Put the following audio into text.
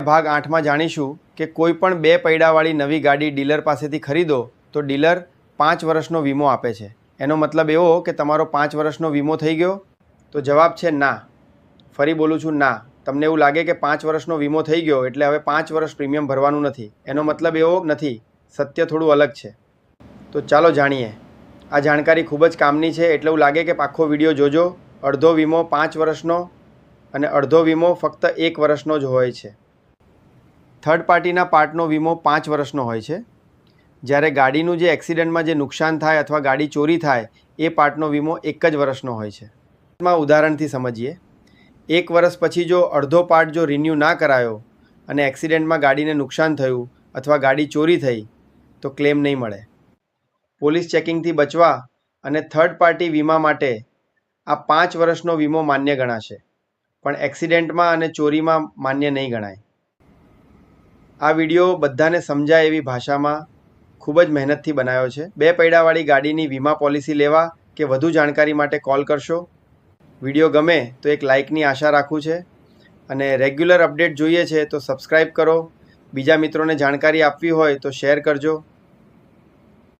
ભાગ 8 માં જાણીશું કે કોઈ પણ 2 પૈડાવાળી નવી ગાડી ડીલર પાસેથી ખરીદો તો ડીલર 5 વર્ષનો વીમો આપે છે। એનો મતલબ એવો કે તમારો 5 વર્ષનો વીમો થઈ ગયો? તો જવાબ છે ના। ફરી બોલું છું, ના। તમને એવું લાગે કે 5 વર્ષનો વીમો થઈ ગયો એટલે હવે 5 વર્ષ પ્રીમિયમ ભરવાનું નથી, એનો મતલબ એવો નથી। સત્ય થોડું અલગ છે। તો ચાલો જાણીએ। આ જાણકારી ખૂબ જ કામની છે, એટલે એવું લાગે કે આખો વિડીયો જોજો। અડધો વીમો 5 વર્ષનો અને અડધો વીમો ફક્ત 1 વર્ષનો જ હોય છે। થર્ડ પાર્ટીના પાર્ટનો વીમો 5 વર્ષનો હોય છે, જ્યારે ગાડીનું જે એક્સિડન્ટમાં જે નુકસાન થાય અથવા ગાડી ચોરી થાય એ પાર્ટનો વીમો 1 જ વર્ષનો હોય છે। માં ઉદાહરણથી સમજીએ। 1 વર્ષ પછી જો અડધો પાર્ટ જો રિન્યૂ ના કરાયો અને એક્સિડન્ટમાં ગાડીને નુકસાન થયું અથવા ગાડી ચોરી થઈ તો ક્લેમ નહીં મળે। પોલીસ ચેકિંગથી બચવા અને થર્ડ પાર્ટી વીમા માટે આ 5 વર્ષનો વીમો માન્ય ગણાશે, પણ એક્સિડન્ટમાં અને ચોરીમાં માન્ય નહીં ગણાય। આ વિડીયો બધાને સમજાય એવી ભાષામાં ખૂબ જ મહેનતથી બનાવ્યો છે। 2 પૈડાવાળી ગાડીની વીમા પોલિસી લેવા કે વધુ જાણકારી માટે કોલ કરશો। વિડીયો ગમે તો એક લાઇકની આશા રાખું છે, અને રેગ્યુલર અપડેટ જોઈએ છે તો સબસ્ક્રાઈબ કરો। બીજા મિત્રોને જાણકારી આપવી હોય તો શેર કરજો।